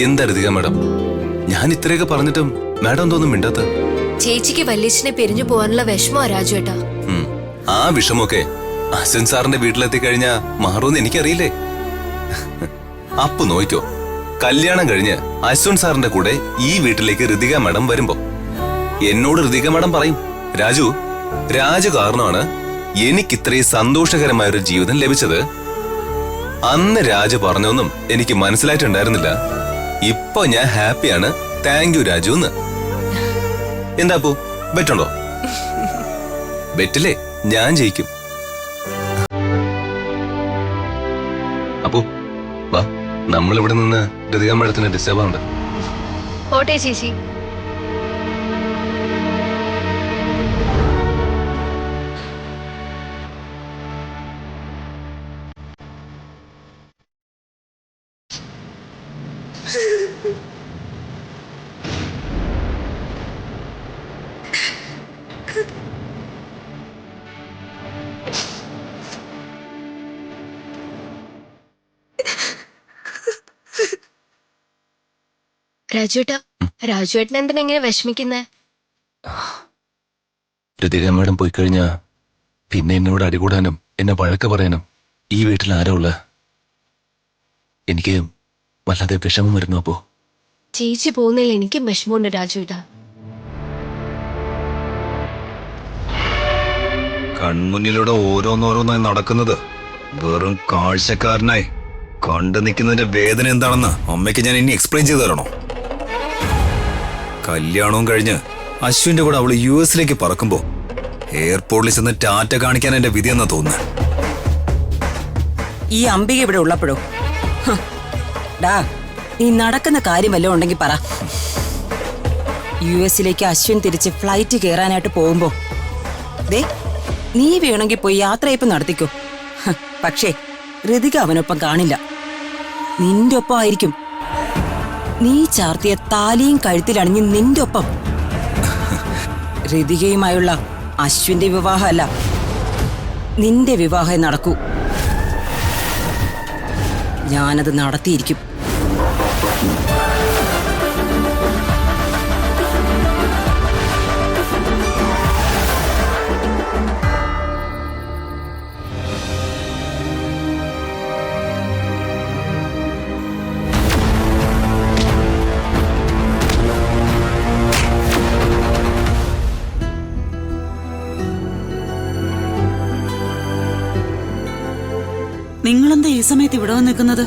എന്താ ഋതിക മാഡം, ഞാൻ ഇത്രയൊക്കെ പറഞ്ഞിട്ടും മാഡം എന്തോന്നും മിണ്ടാത്ത? ചേച്ചിക്ക് വല്യച്ഛനെ പിരിഞ്ഞു പോകാനുള്ള വിഷമോ രാജുവേട്ടാ? ആ വിഷമൊക്കെ അശ്വൻ സാറിന്റെ വീട്ടിലെത്തി കഴിഞ്ഞാ മാറുമെന്ന് എനിക്കറിയില്ലേ. അപ്പൊ നോയിക്കോ, കല്യാണം കഴിഞ്ഞ് അശ്വൻ സാറിന്റെ കൂടെ ഈ വീട്ടിലേക്ക് ഋതിക മാഡം വരുമ്പോ എന്നോട് ഋതിക മാഡം പറയും, രാജു കാരണമാണ് എനിക്ക് ഇത്രയും സന്തോഷകരമായ ഒരു ജീവിതം ലഭിച്ചത്. അന്ന് രാജു പറഞ്ഞൊന്നും എനിക്ക് മനസ്സിലായിട്ടുണ്ടായിരുന്നില്ല. ഇപ്പൊ ഞാൻ ഹാപ്പിയാണ്, താങ്ക് യു രാജു എന്ന്. എന്താ അപ്പോ, ബെറ്റുണ്ടോ? ബെറ്റില്ലേ, ഞാൻ ജയിക്കും. അപ്പോ വാ, നമ്മളിവിടെ നിന്ന് ഋതിക മാഡത്തിന് ഡിസ്റ്റർബ് ആവണ്ട. ഓട്ടെ ചേച്ചി. രാജുവേട്ടൻ എന്തിനാ ഇങ്ങനെ വിഷമിക്കുന്നേ? ഋതിക മാഡം പോയി കഴിഞ്ഞാ പിന്നെ എന്നോട് അടികൂടാനും എന്നെ വഴക്ക് പറയാനും ഈ വീട്ടിൽ ആരാ ഉള്ള? എനിക്ക് വല്ലാതെ വിഷമം വരുന്നു. അപ്പോ ചേച്ചി പോകുന്നതിൽ എനിക്കും വിഷമമുണ്ട് രാജുവേട്ടാ. കൺമുന്നിലൂടെ ഓരോന്നോരോന്നായി നടക്കുന്നത് വെറും കാഴ്ചക്കാരനായി കണ്ടു നിൽക്കുന്നതിന്റെ വേദന എന്താണെന്ന് അമ്മയ്ക്ക് ഞാൻ ഇനി എക്സ്പ്ലെയിൻ ചെയ്തു തരണോ? കല്യാണവും കഴിഞ്ഞ് അശ്വിന്റെ കൂടെ അവള് US പറക്കുമ്പോ എയർപോർട്ടിൽ ചെന്ന് ടാറ്റ കാണിക്കാൻ എന്റെ വിധിയെന്നാ തോന്നുന്നത്. ഈ അംബിക ഇവിടെ ഉള്ളപ്പോഴോ? ഡാ, നീ നടക്കുന്ന കാര്യം വല്ലതും ഉണ്ടെങ്കിൽ പറ. US അശ്വിൻ തിരിച്ച് ഫ്ലൈറ്റ് കയറാനായിട്ട് പോകുമ്പോ ദേ, നീ വേണമെങ്കിൽ പോയി യാത്രയപ്പ് നടത്തിക്കോ. പക്ഷേ ഋതിക അവനൊപ്പം കാണില്ല, നിന്റെ ഒപ്പം ആയിരിക്കും. നീ ചാർത്തിയ താലിയും കഴുത്തിലണിഞ്ഞ് നിന്റെ ഒപ്പം. ഋതികയുമായുള്ള അശ്വിന്റെ വിവാഹമല്ല, നിന്റെ വിവാഹം നടക്കൂ. ഞാനത് നടത്തിയിരിക്കും. നിങ്ങളെന്താ ഈ സമയത്ത് ഇവിടെ വന്ന് നിൽക്കുന്നത്?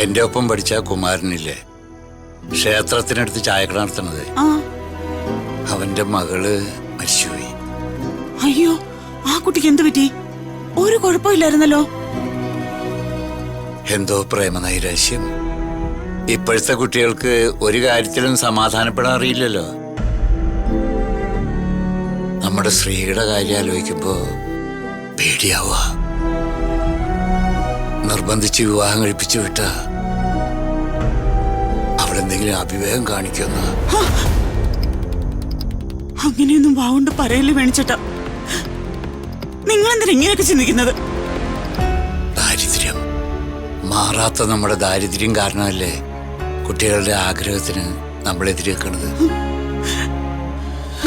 എന്റെ ഒപ്പം പഠിച്ച കുമാരനില്ലേ, ക്ഷേത്രത്തിനടുത്ത് ചായക്കട നടത്തുന്നത്, അവന്റെ മകള് മരിച്ചുപോയി. അയ്യോ, ആ കുട്ടിക്ക് എന്ത് പറ്റി? ഒരു കുഴപ്പമില്ലായിരുന്നല്ലോ. എന്തോ പ്രേമനൈരാശ്യം. ഇപ്പോഴത്തെ കുട്ടികൾക്ക് ഒരു കാര്യത്തിലും സമാധാനപ്പെടാൻ അറിയില്ലല്ലോ. നമ്മുടെ സ്ത്രീയുടെ കാര്യം ആലോചിക്കുമ്പോ പേടിയാവുക. നിർബന്ധിച്ച് വിവാഹം കഴിപ്പിച്ചു വിട്ട അവളെന്തെങ്കിലും അഭിവേഗം കാണിക്കുന്ന. അങ്ങനെയൊന്നും വാവുണ്ട് പറയല്ലേ വേണിച്ചേട്ടാ. നിങ്ങളെന്തിനാ ഇങ്ങനെയൊക്കെ ചിന്തിക്കുന്നത്? ദാരിദ്ര്യം, മാറാത്ത നമ്മുടെ ദാരിദ്ര്യം കാരണമല്ലേ കുട്ടികളുടെ ആഗ്രഹത്തിന് നമ്മൾ എതിരേക്കണത്.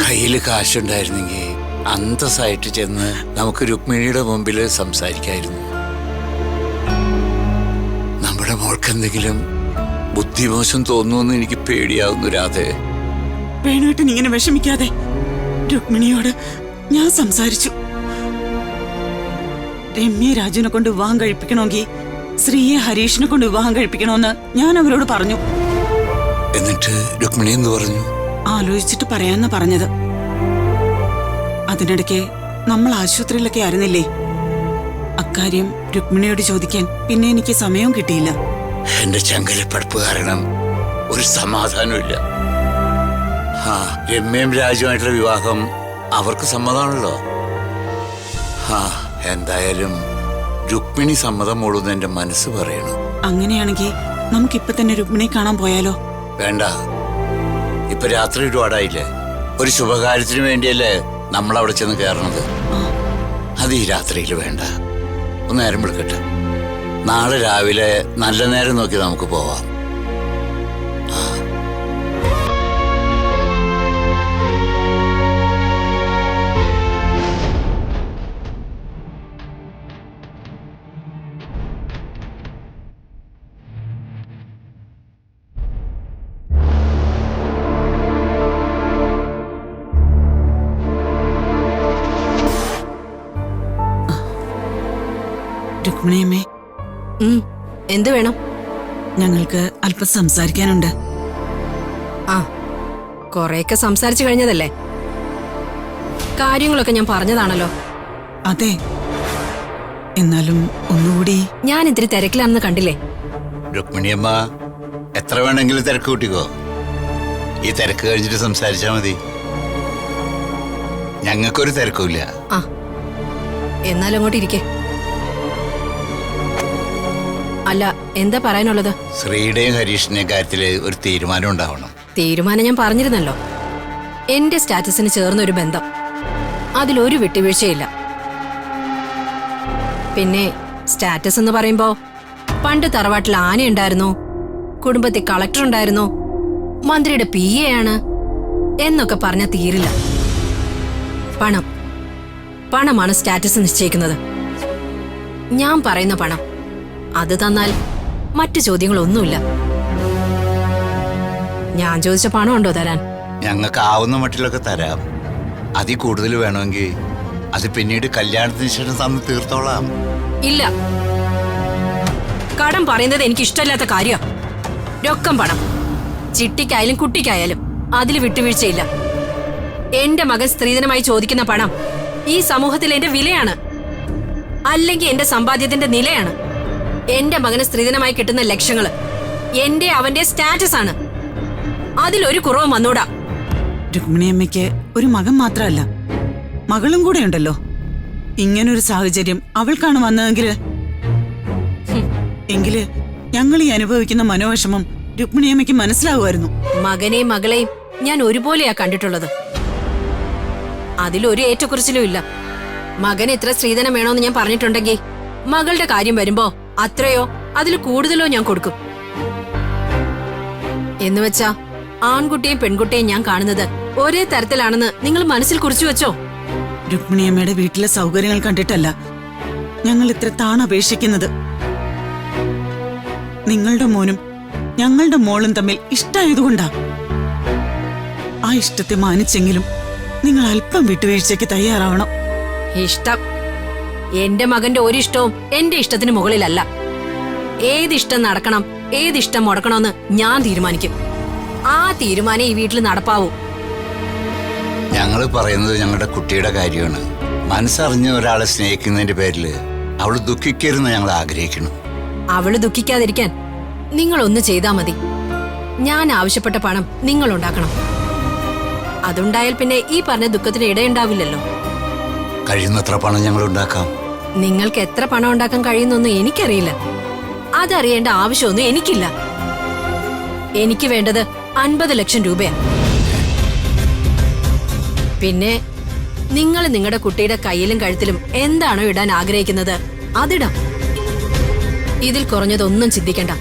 കയ്യിൽ കാശുണ്ടായിരുന്നെങ്കിൽ അന്തസ്സായിട്ട് ചെന്ന് നമുക്ക് രുക്മിണിയുടെ മുമ്പിൽ സംസാരിക്കായിരുന്നു. നമ്മുടെ മോൾക്കെന്തെങ്കിലും ബുദ്ധിമോശം തോന്നുമെന്ന് എനിക്ക് പേടിയാവുന്നു രാധേ. വേണുവേട്ടൻ ഇങ്ങനെ വിഷമിക്കാതെ. രുക്മിണിയോട് ഞാൻ സംസാരിച്ചു. രമ്യ രാജുവിനെ കൊണ്ട് വിവാഹം കഴിപ്പിക്കണമെങ്കിൽ ശ്രീയെ ഹരീഷിനെ കൊണ്ട് വിവാഹം കഴിപ്പിക്കണമെന്ന് ഞാൻ അവരോട് പറഞ്ഞു. എന്നിട്ട് രുക്മിണി എന്ന് പറഞ്ഞു? ആലോചിച്ചിട്ട് പറയാന്ന് പറഞ്ഞത്. അതിനിടയ്ക്ക് നമ്മൾ ആശുപത്രിയിലൊക്കെ ആയിരുന്നില്ലേ. അക്കാര്യം രുക്മിണിയോട് ചോദിക്കാൻ പിന്നെ എനിക്ക് സമയവും കിട്ടിയില്ല. എന്റെ ചങ്കലപ്പടപ്പ് കാരണം ഒരു സമാധാനമില്ല. രമ്യയും രാജുമായിട്ടുള്ള വിവാഹം അവർക്ക് സമ്മതമാണല്ലോ. എന്തായാലും രുക്മിണി സമ്മതം മൂടുന്ന എന്റെ മനസ്സ് പറയണു. അങ്ങനെയാണെങ്കിൽ നമുക്കിപ്പൊ തന്നെ രുക്മിണിയെ കാണാൻ പോയാലോ? വേണ്ട, ഇപ്പൊ രാത്രി ഒരുപാടായില്ലേ. ഒരു ശുഭകാര്യത്തിന് വേണ്ടിയല്ലേ നമ്മൾ അവിടെ ചെന്ന് കയറണത്. അത് ഈ രാത്രിയിൽ വേണ്ട, ഒന്ന് നേരം വിളിക്കട്ടെ. നാളെ രാവിലെ നല്ല നേരം നോക്കി നമുക്ക് പോവാം. രുക്മിണിയമ്മേ, എന്ത് വേണം? ഞങ്ങൾക്ക് അല്പം സംസാരിക്കാനുണ്ട്. ആ, കൊറേയൊക്കെ സംസാരിച്ചു കഴിഞ്ഞതല്ലേ? കാര്യങ്ങളൊക്കെ ഞാൻ പറഞ്ഞതാണല്ലോ. അതെ, എന്നാലും ഒന്നുകൂടി. ഞാൻ ഇത്തിരി തിരക്കിലാണെന്ന് കണ്ടില്ലേ? രുക്മിണിയമ്മ എത്ര വേണമെങ്കിലും തിരക്ക് കൂട്ടിക്കോ. ഈ തിരക്ക് കഴിഞ്ഞിട്ട് സംസാരിച്ചാ മതി. ഞങ്ങൾക്കൊരു തിരക്കുമില്ല. ആ, എന്നാലും അങ്ങോട്ട് ഇരിക്കേ. അല്ല, എന്താ പറയാനുള്ളത്? ശ്രീയുടെയും ഹരീഷിന്റെയും കാര്യത്തില് ഒരു തീരുമാനം ഉണ്ടാവണം. തീരുമാനം ഞാൻ പറഞ്ഞിരുന്നല്ലോ. എന്റെ സ്റ്റാറ്റസിന് ചേർന്ന ഒരു ബന്ധം, അതിലൊരു വിട്ടുവീഴ്ചയില്ല. പിന്നെ സ്റ്റാറ്റസ് എന്ന് പറയുമ്പോ പണ്ട് തറവാട്ടിൽ ആനയുണ്ടായിരുന്നു, കുടുംബത്തിൽ കളക്ടർ ഉണ്ടായിരുന്നു, മന്ത്രിയുടെ PA ആണ് എന്നൊക്കെ പറഞ്ഞാൽ തീരില്ല. പണം, പണമാണ് സ്റ്റാറ്റസ് നിശ്ചയിക്കുന്നത്. ഞാൻ പറയുന്ന പണം, അത് തന്നാൽ മറ്റു ചോദ്യങ്ങളൊന്നുമില്ല. ഞാൻ ചോദിച്ച പണം ഉണ്ടോ തരാൻ? ഞങ്ങൾക്ക് ആവുന്ന മട്ടിലൊക്കെ തരാം. അതിൽ കൂടുതൽ വേണമെങ്കിൽ അത് പിന്നീട് കല്യാണത്തിന് ശേഷം തന്ന് തീർത്തോളാം. ഇല്ല, കടം പറയുന്നത് എനിക്ക് ഇഷ്ടമില്ലാത്ത കാര്യ. രൊക്കം പണം, ചിട്ടിക്കായാലും കുട്ടിക്കായാലും അതിൽ വിട്ടുവീഴ്ചയില്ല. എന്റെ മകൻ സ്ത്രീധനമായി ചോദിക്കുന്ന പണം ഈ സമൂഹത്തിൽ എന്റെ വിലയാണ്, അല്ലെങ്കിൽ എന്റെ സമ്പാദ്യത്തിന്റെ നിലയാണ്. എന്റെ മകന് സ്ത്രീധനമായി കിട്ടുന്ന ലക്ഷങ്ങള് എന്റെ അവന്റെ സ്റ്റാറ്റസ് ആണ്. അതിലൊരു കുറവും വന്നൂടാ. രുക്മിണിയമ്മയ്ക്ക് ഒരു മകൻ മാത്രമല്ല, മകളും കൂടെ ഉണ്ടല്ലോ. ഇങ്ങനൊരു സാഹചര്യം അവൾക്കാണ് വന്നതെങ്കില് എങ്കില് ഞങ്ങൾ ഈ അനുഭവിക്കുന്ന മനോവിഷമം രുക്മിണിയമ്മയ്ക്ക് മനസ്സിലാവുമായിരുന്നു. മകനെയും മകളെയും ഞാൻ ഒരുപോലെയാ കണ്ടിട്ടുള്ളത്. അതിലൊരു ഏറ്റക്കുറിച്ചിലും ഇല്ല. മകൻ എത്ര സ്ത്രീധനം വേണോന്ന് ഞാൻ പറഞ്ഞിട്ടുണ്ടെങ്കിൽ മകളുടെ കാര്യം വരുമ്പോ അത്രയോ അതിൽ കൂടുതലോ ഞാൻ കൊടുക്കും. എന്നുവെച്ചാ ആൺകുട്ടിയും പെൺകുട്ടിയും ഞാൻ കാണുന്നത് ഒരേ തരത്തിലാണെന്ന് നിങ്ങൾ മനസ്സിൽ കുറിച്ചു വെച്ചോ? രുക്മിണിയമ്മയുടെ വീട്ടിലെ സൗകര്യങ്ങൾ കണ്ടിട്ടല്ല ഞങ്ങൾ ഇത്ര താണപേക്ഷിക്കുന്നത്. നിങ്ങളുടെ മോനും ഞങ്ങളുടെ മോളും തമ്മിൽ ഇഷ്ടായതുകൊണ്ടാ. ആ ഇഷ്ടത്തെ മാനിച്ചെങ്കിലും നിങ്ങൾ അല്പം വിട്ടുവീഴ്ചയ്ക്ക് തയ്യാറാവണം. ഇഷ്ടം, എന്റെ മകന്റെ ഒരിഷ്ടവും എന്റെ ഇഷ്ടത്തിന് മുകളിലല്ല. ഏതിഷ്ടം നടക്കണം, ഏതിഷ്ടം മുടക്കണമെന്ന് ഞാൻ തീരുമാനിക്കും. ആ തീരുമാനം ഈ വീട്ടിൽ നടപ്പാവൂ. ഞങ്ങൾ പറയുന്നത് ഞങ്ങളുടെ കുട്ടിയുടെ കാര്യമാണ്. മനസ്സറിഞ്ഞ ഒരാളെ സ്നേഹിക്കുന്നതിന്റെ പേരിൽ അവള് ദുഃഖിക്കരുതെന്ന് ഞങ്ങൾ ആഗ്രഹിക്കുന്നു. അവള് ദുഃഖിക്കാതിരിക്കാൻ നിങ്ങൾ ഒന്ന് ചെയ്താ മതി. ഞാൻ ആവശ്യപ്പെട്ട പണം നിങ്ങൾ ഉണ്ടാക്കണം. അതുണ്ടായാൽ പിന്നെ ഈ പറഞ്ഞ ദുഃഖത്തിന് ഇടയുണ്ടാവില്ലല്ലോ. കഴിയുന്നത്ര പണം ഞങ്ങൾ ഉണ്ടാക്കാം. നിങ്ങൾക്ക് എത്ര പണം ഉണ്ടാക്കാൻ കഴിയുന്നൊന്നും എനിക്കറിയില്ല. അതറിയേണ്ട ആവശ്യമൊന്നും എനിക്കില്ല. എനിക്ക് വേണ്ടത് 50 ലക്ഷം രൂപയാണ്. പിന്നെ നിങ്ങൾ നിങ്ങളുടെ കുട്ടിയുടെ കയ്യിലും കഴുത്തിലും എന്താണോ ഇടാൻ ആഗ്രഹിക്കുന്നത് അതിടാം. ഇതിൽ കുറഞ്ഞതൊന്നും ചിന്തിക്കണ്ട,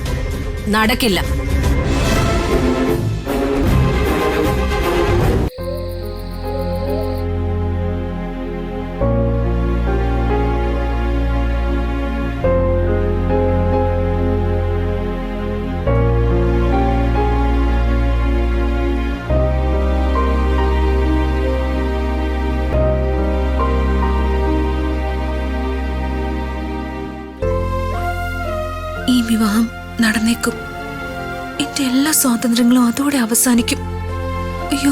നടക്കില്ല. ഈ വിവാഹം നടന്നേക്കും. എന്റെ എല്ലാ സ്വാതന്ത്ര്യങ്ങളും അതോടെ അവസാനിക്കും. അയ്യോ,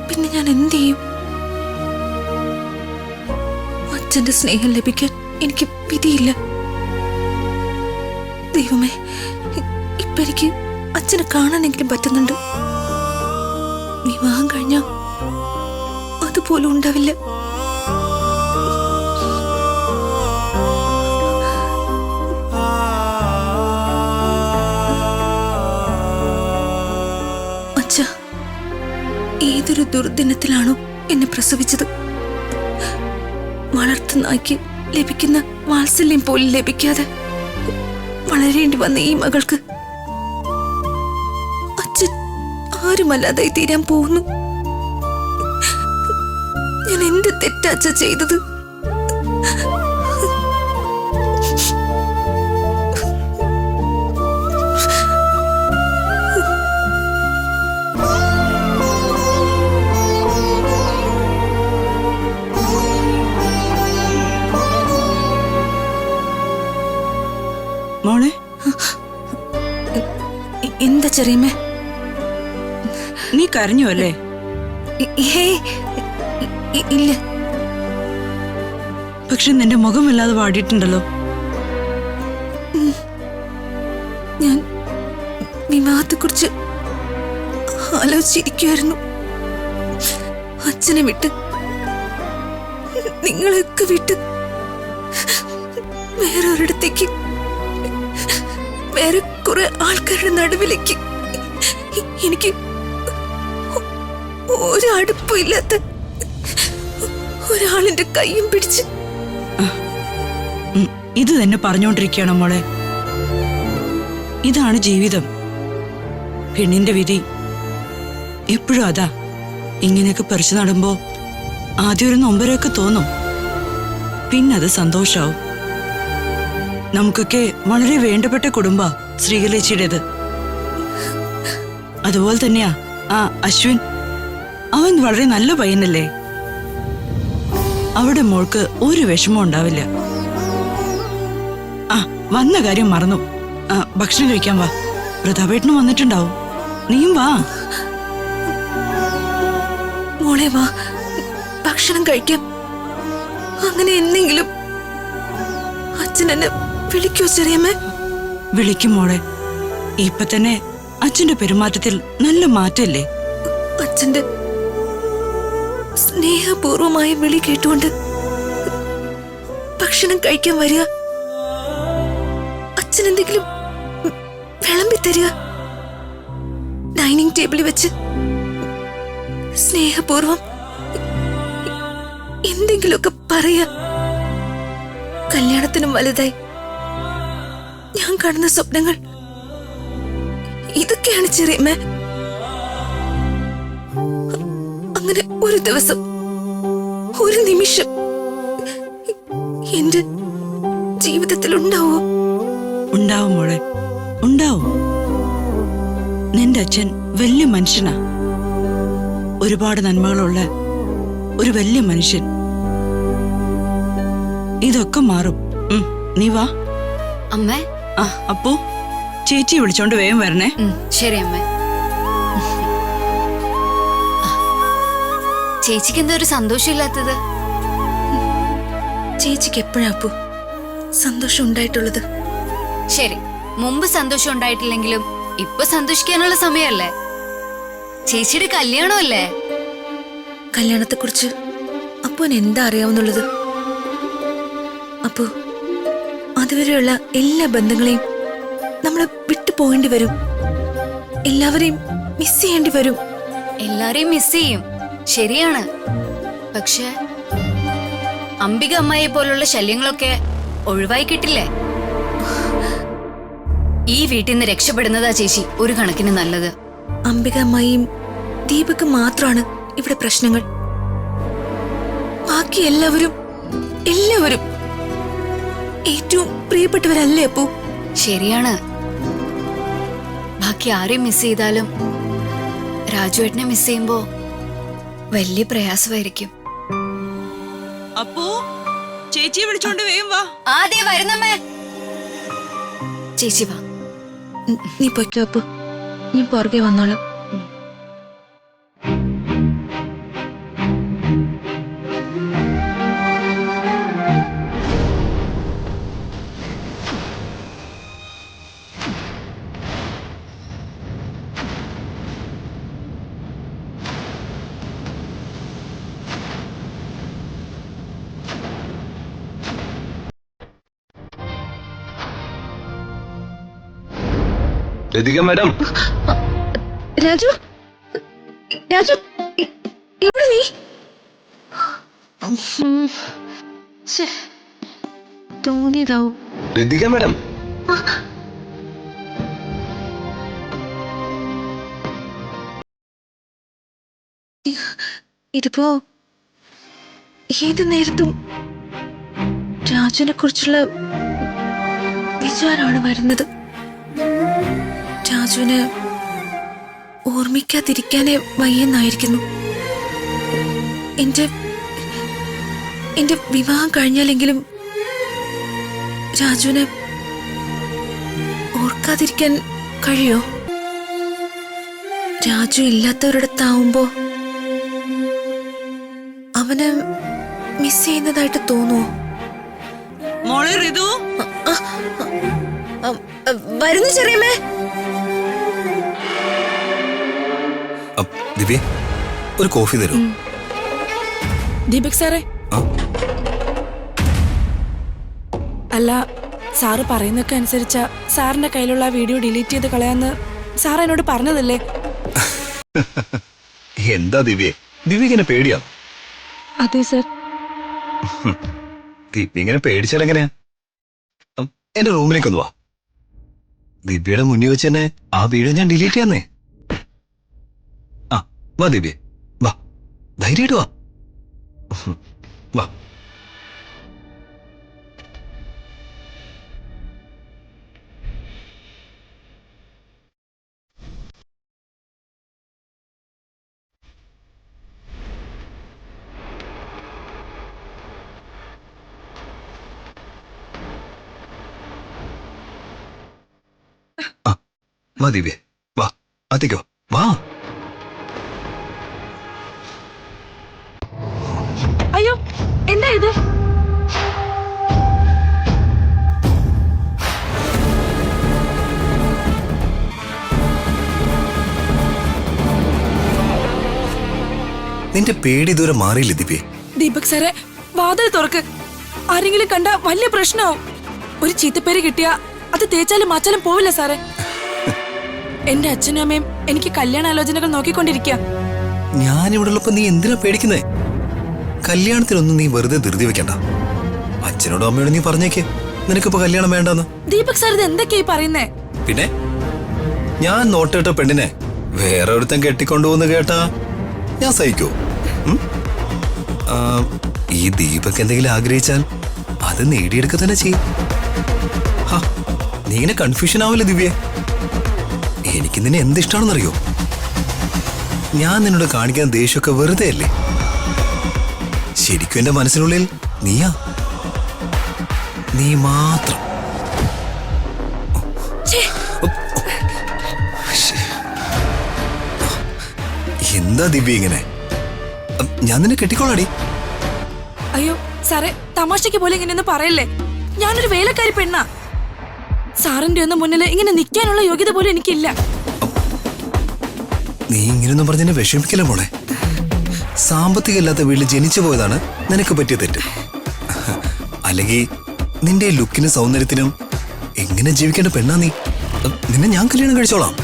പിന്നെ ഞാൻ എന്ത് ചെയ്യും? അച്ഛന്റെ സ്നേഹം ലഭിക്കാൻ എനിക്ക് വിധിയില്ല. ദൈവമേ, ഇപ്പൊ എനിക്ക് അച്ഛനെ കാണാനെങ്കിലും പറ്റുന്നുണ്ട്. വിവാഹം കഴിഞ്ഞ അതുപോലും ഉണ്ടാവില്ല. ഏതൊരു ദുർദിനത്തിലാണോ എന്നെ പ്രസവിച്ചത്? വളർത്തു നായ്ക്ക് ലഭിക്കുന്ന വാത്സല്യം പോലും ലഭിക്കാതെ വളരേണ്ടി വന്ന ഈ മകൾക്ക് അച്ഛൻ ആരുമല്ലാതായി തീരാൻ പോകുന്നു. ഞാൻ എന്ത് തെറ്റാച്ച ചെയ്തത്? മോളെ, എന്താ ചെറിയമ്മേ? നീ കരഞ്ഞു അല്ലേ? ഇല്ല. പക്ഷെ നിന്റെ മുഖം വല്ലാതെ വാടിയിട്ടുണ്ടല്ലോ. ഞാൻ വിവാഹത്തെക്കുറിച്ച് ആലോചിച്ചിരിക്കുമായിരുന്നു. അച്ഛനെ വിട്ട്, നിങ്ങളെയൊക്കെ വിട്ട് വേറെ ഒരിടത്തേക്ക്, വേറെ കുറെ ആൾക്കാരുടെ നടുവിലേക്ക് എനിക്ക് ഒരു അടുപ്പും ഇല്ലാത്ത ഒരാളിന്റെ കൈയും പിടിച്ച്. ഇത് തന്നെ പറഞ്ഞുകൊണ്ടിരിക്കുകയാണ് മോളെ. ഇതാണ് ജീവിതം. പെണ്ണിന്റെ വിധി എപ്പോഴും അതാ. ഇങ്ങനെയൊക്കെ പറിച്ചു നടുമ്പോ ആദ്യം ഒരു നൊമ്പരമൊക്കെ തോന്നും, പിന്നെ അത് സന്തോഷാവും. നമുക്കൊക്കെ വളരെ വേണ്ടപ്പെട്ട കുടുംബ ശ്രീകലേച്ചിയുടേത്. അതുപോലെ തന്നെയാ ആ അശ്വിൻ. അവൻ വളരെ നല്ല പയ്യനല്ലേ. അവിടെ മോൾക്ക് ഒരു വിഷമം ഉണ്ടാവില്ല. ആ, വന്ന കാര്യം മറന്നു. ഭക്ഷണം കഴിക്കാൻ വാ. പ്രതാപേട്ടനും വന്നിട്ടുണ്ടാവും. നീയും വാ. മോളെ വാ, ഭക്ഷണം കഴിക്കാം. അങ്ങനെ എന്തെങ്കിലും അച്ഛൻ എന്നെ വിളിക്കോ ചെറിയമ്മേ? വിളിക്കും മോളെ. ഇപ്പൊ തന്നെ അച്ഛന്റെ പെരുമാറ്റത്തിൽ നല്ല മാറ്റല്ലേ? അച്ഛന്റെ സ്നേഹപൂർവമായ വിളി കേട്ടുകൊണ്ട് ഭക്ഷണം കഴിക്കാൻ വരിക, അച്ഛൻ എന്തെങ്കിലും വിളമ്പി തരിക, ഡൈനിങ് ടേബിളിൽ വെച്ച് സ്നേഹപൂർവം എന്തെങ്കിലുമൊക്കെ പറയാ. കല്യാണത്തിനും വലുതായി ഞാൻ കാണുന്ന സ്വപ്നങ്ങൾ ഇതൊക്കെയാണ് ചെറിയമ്മേ. അങ്ങനെ ഒരു ദിവസം, ഒരു നിമിഷം എന്റെ ജീവിതത്തിൽ ഉണ്ടാവോ? ഉണ്ടാവും മോളെ, ഉണ്ടാവും. നിന്റെ അച്ഛൻ വലിയ മനുഷ്യനാ. ഒരുപാട് നന്മകളുള്ള ഒരു വലിയ മനുഷ്യൻ. ഇതൊക്കെ മാറും. നീ വാ. അമ്മേ. അപ്പോ ചേച്ചിയെ വിളിച്ചോണ്ട് വേഗം വരണേ. ശരി അമ്മേ. ചേച്ചിക്ക് എന്താ ഒരു സന്തോഷമില്ലാത്തത്? ചേച്ചിക്ക് എപ്പോഴാപ്പു സന്തോഷം ഉണ്ടായിട്ടുള്ളത്? ശരി, മുമ്പ് സന്തോഷം ഉണ്ടായിട്ടില്ലെങ്കിലും ഇപ്പൊ സന്തോഷിക്കാനുള്ള സമയമല്ലേ? ചേച്ചിയുടെ കല്യാണമല്ലേ? കല്യാണത്തെക്കുറിച്ച് അപ്പൂന് എന്താ അറിയാവുന്നുള്ളത്? അപ്പോ അതുവരെയുള്ള എല്ലാ ബന്ധങ്ങളെയും നമ്മൾ വിട്ടു പോകേണ്ടി വരും. എല്ലാവരെയും മിസ് ചെയ്യേണ്ടി വരും. എല്ലാരെയും മിസ് ചെയ്യും, ശരിയാണ്. പക്ഷെ അംബിക അമ്മായിയെ പോലുള്ള ശല്യങ്ങളൊക്കെ ഒഴിവായി കിട്ടില്ലേ? ഈ വീട്ടിൽ നിന്ന് രക്ഷപ്പെടുന്നതാ ചേച്ചി ഒരു കണക്കിന് നല്ലത്. അംബിക അമ്മായിയും ദീപക്ക് മാത്രമാണ് ഇവിടെ പ്രശ്നങ്ങൾ. ബാക്കി എല്ലാവരും ഏറ്റവും പ്രിയപ്പെട്ടവരല്ലേ അപ്പു? ശരിയാണ്. ബാക്കി ആരെയും മിസ് ചെയ്താലും രാജുവേട്ടനെ മിസ് ചെയ്യുമ്പോ വലിയ പ്രയാസമായിരിക്കും. അപ്പോ ചേച്ചിയെ വിളിച്ചോണ്ട് വേഗം വാ. ആദ്യം വരുന്നമ്മേ. ചേച്ചി വാ. നീ പൊയ്ക്കോ അപ്പു, നീ പുറകെ വന്നോളാം. ലതിക മാഡം. രാജു, രാജു, എവിടെ നീ? തോന്നിയതാവും. ഋതിക മാഡം, ഇതിപ്പോ ഏത് നേരത്തും രാജുവിനെ കുറിച്ചുള്ള വിചാരമാണ് വരുന്നത്. രാജുവിനെ ഓർമ്മിക്കാതിരിക്കാനേ വയ്യെന്നായിരിക്കുന്നു. എന്റെ വിവാഹം കഴിഞ്ഞാലെങ്കിലും രാജുവിനെ ഓർക്കാതിരിക്കാൻ കഴിയോ? രാജു ഇല്ലാത്തവരിടത്താവുമ്പോ അവന് മിസ് ചെയ്യുന്നതായിട്ട് തോന്നുവോ? മോളെ ഋതു, വരുന്നു ചെറിയമ്മേ. ദിവ്യ, ഒരു കോഫി തരൂ. ദീപക് സാറേ, അല്ല സാറ് പറയുന്നൊക്കെ അനുസരിച്ച സാറിന്റെ കയ്യിലുള്ള വീഡിയോ ഡിലീറ്റ് ചെയ്ത് കളയാന്ന് സാർ എന്നോട് പറഞ്ഞതല്ലേ? എന്താ ദിവ്യ ഇങ്ങനെ പേടിയാ? അതെ സർ. ദിവ്യ ഇങ്ങനെ പേടിച്ചാൽ എങ്ങനെയാ? എന്റെ റൂമിലേക്ക് ഒന്ന് വാ. ദിവ്യയുടെ മുന്നിൽ വെച്ച് തന്നെ ആ വീഡിയോ ഞാൻ ഡിലീറ്റ് ചെയ്യാന്നേ. ആ വാ ദിവ്യ, വാ, ധൈര്യമായിട്ട് വാ. വാ. വാ ദിവ്യ, വാ, അത്തേക്കോ, വാ. അയ്യോ, എന്താ ഇത്? നിന്റെ പേടി ഇതുവരെ മാറിയില്ല ദിവ്യ. ദീപക് സാറേ, വാതിൽ തുറക്ക്. ആരെങ്കിലും കണ്ട വലിയ പ്രശ്നമാവും. ഒരു ചീത്തപ്പേര് കിട്ടിയാ അത് തേച്ചാലും മാച്ചാലും പോവില്ല സാറേ. എന്റെ അച്ഛനും അമ്മയും എനിക്ക് കല്യാണാലോചനകൾ നോക്കിക്കൊണ്ടിരിക്കുക. ഞാനിവിടെ ഉള്ളപ്പോ നീ എന്തിനാ പേടിക്കുന്നേ? കല്യാണത്തിനൊന്നും നീ വെറുതെ ധൃതി വെക്കണ്ട. അച്ഛനോടും അമ്മയോടും നീ പറഞ്ഞേക്ക് നിനക്കിപ്പോ കല്യാണം വേണ്ടെന്ന്. ദീപക് സാർ ഇത് എന്തൊക്കെയായി പറയുന്നേ? പിന്നെ ഞാൻ നോട്ടിട്ട പെണ്ണിനെ വേറെ ഒരുത്തൻ കെട്ടിക്കൊണ്ടുപോകുന്ന കേട്ടാ ഞാൻ സഹിക്കൂ? ഈ ദീപക് എന്തെങ്കിലും ആഗ്രഹിച്ചാൽ അത് നേടിയെടുക്കുക തന്നെ ചെയ്യും. നീ ഇങ്ങനെ കൺഫ്യൂഷൻ ആവില്ല ദിവ്യ. എനിക്ക് നിന്നെ എന്തിഷ്ടാണെന്നറിയോ? ഞാൻ നിന്നോട് കാണിക്കുന്ന ദേഷ്യമൊക്കെ വെറുതെ അല്ലേ? ശരിക്കും എന്റെ മനസ്സിനുള്ളിൽ നീയാ, നീ മാത്രം. എന്താ ദിവ്യ ഇങ്ങനെ? ഞാൻ നിന്നെ കെട്ടിക്കോളാടി. അയ്യോ സാറേ, തമാശയ്ക്ക് പോലെ ഇങ്ങനെയൊന്നും പറയല്ലേ. ഞാനൊരു വേലക്കാരി പെണ്ണാ. സാറിന്റെ ഒന്നും മുന്നിൽ ഇങ്ങനെ നിൽക്കാനുള്ള യോഗ്യത പോലും എനിക്കില്ല. നീ ഇങ്ങനെയൊന്നും പറഞ്ഞെന്നെ വിഷമിക്കല്ലേ മോളെ. സാമ്പത്തികം ഇല്ലാത്ത വീട്ടിൽ ജനിച്ചു പോയതാണ് നിനക്ക് പറ്റിയ തെറ്റ്. അല്ലെങ്കിൽ നിന്റെ ലുക്കിനും സൗന്ദര്യത്തിനും എങ്ങനെ ജീവിക്കേണ്ട പെണ്ണാ നീ. നിന്നെ ഞാൻ കല്യാണം കഴിച്ചോളാം.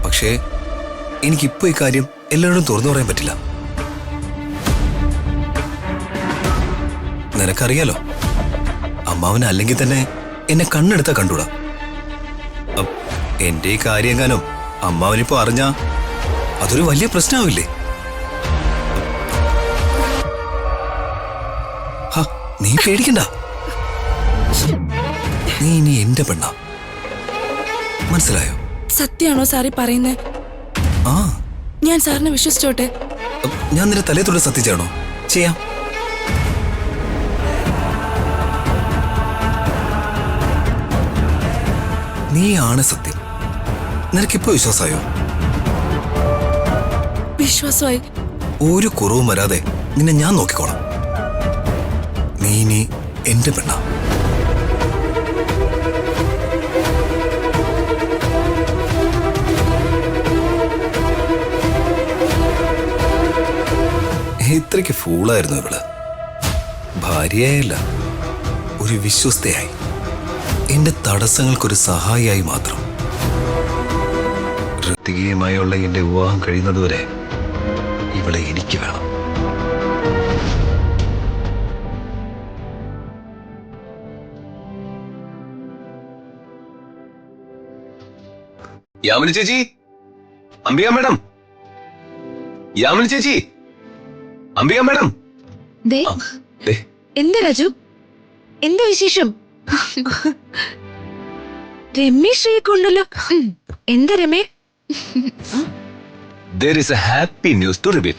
പക്ഷേ എനിക്കിപ്പോ ഈ കാര്യം എല്ലാവരോടും തുറന്നു പറയാൻ പറ്റില്ല. നിനക്കറിയാലോ, അമ്മാവന് അല്ലെങ്കിൽ തന്നെ എന്നെ കണ്ണെടുത്താ കണ്ടൂടാ. എന്റെ ഈ കാര്യം എങ്ങാനും അമ്മാവനിപ്പോ അറിഞ്ഞാ അതൊരു വലിയ പ്രശ്നമാവില്ലേ? നീ പേടിക്കണ്ട. നീ ഇനി എന്റെ പെണ്ണാ, മനസ്സിലായോ? സത്യാണോ സാറി പറയുന്നേ? ആ, ഞാൻ സാറിനെ വിശ്വസിച്ചോട്ടെ? ഞാൻ നിന്റെ തലയത്തോടെ സത്യം ചെയ്യണോ? ചെയ്യാം. നീയാണ് സത്യം. നിനക്കിപ്പോ വിശ്വാസമായോ? വിശ്വാസമായി. ഒരു കുറവും വരാതെ നിന്നെ ഞാൻ നോക്കിക്കോളാം. നീ ഇനി എന്റെ പെണ്ണാ. ഇത്രയ്ക്ക് ഫൂളായിരുന്നു ഇവള്. ഭാര്യയായല്ല, ഒരു വിശ്വസ്തയായി, എന്റെ തടസ്സങ്ങൾക്കൊരു സഹായിയായി മാത്രം. ഋതികയുമായുള്ള എന്റെ വിവാഹം കഴിയുന്നതുവരെ ഇവളെ എനിക്ക് വേണം. യാമിനി ചേച്ചി, അംബിക മാഡം, യാമിനി ചേച്ചി, അംബിക മാഡം. ദേ, ദേ, എന്താ രാജു, എന്താ വിശേഷം? രമേശ് ശ്രീയൊക്കെ ഉണ്ടല്ലോ. എന്താ രമേ? there is a happy news to reveal.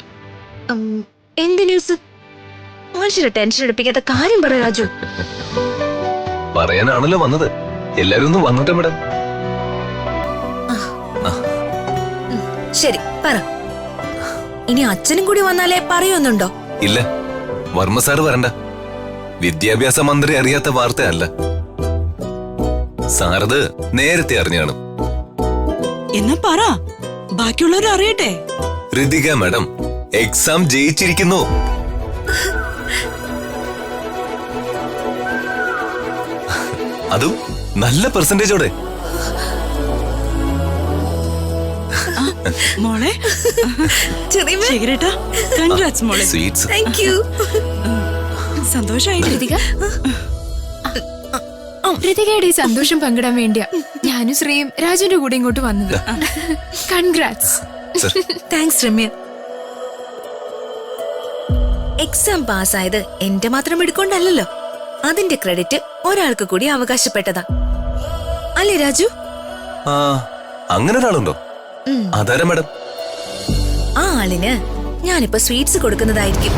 എന്ത് ന്യൂസ്? മനുഷ്യരെ ടെൻഷൻ എടുപ്പിക്കാത്ത കാര്യം പറ രാജു. പറയാനാണല്ലോ വന്നത്. എല്ലാരും ഒന്ന് വന്നിട്ട് മാഡം. ശരി പറ. ഇനി അച്ഛനും കൂടി വന്നാലേ പറയൊന്നുണ്ടോ? ഇല്ല, വർമ്മ സാറ് വരണ്ട. വിദ്യാഭ്യാസ മന്ത്രി അറിയാത്ത വാർത്തയല്ല. സാറത് നേരത്തെ അറിഞ്ഞാണ്. എന്നാ പറ, ബാക്കിയുള്ളവർ അറിയട്ടെ. ഋതിക മാഡം എക്സാം ജയിച്ചിരിക്കുന്നു. അതും നല്ല പെർസെന്റേജോടെ. മോളെ ശേഖരേട്ടാ, കൺഗ്രാറ്റ്സ് മോളെ. സ്വീറ്റ്സ്. Thank you. സന്തോഷായില്ലേ? ഋതികയുടെ ഈ സന്തോഷം പങ്കിടാൻ വേണ്ടിയാ ഞാനും ശ്രീയും രാജുവിന്റെ കൂടെ ഇങ്ങോട്ട് വന്നത്. കൺഗ്രാറ്റ്സ്. താങ്ക്സ് രമ്യ. എക്സാം പാസ്സായത് എന്റെ മാത്രം എടുക്കൊണ്ടല്ലോ, അതിന്റെ ക്രെഡിറ്റ് ഒരാൾക്ക് കൂടി അവകാശപ്പെട്ടതാ അല്ലേ രാജു? ആ, അങ്ങനെ ഒരാളുണ്ടോ? അതാരാ മാഡം? ആ ആളിന് ഞാനിപ്പോ സ്വീറ്റ്സ് കൊടുക്കുന്നതായിരിക്കും.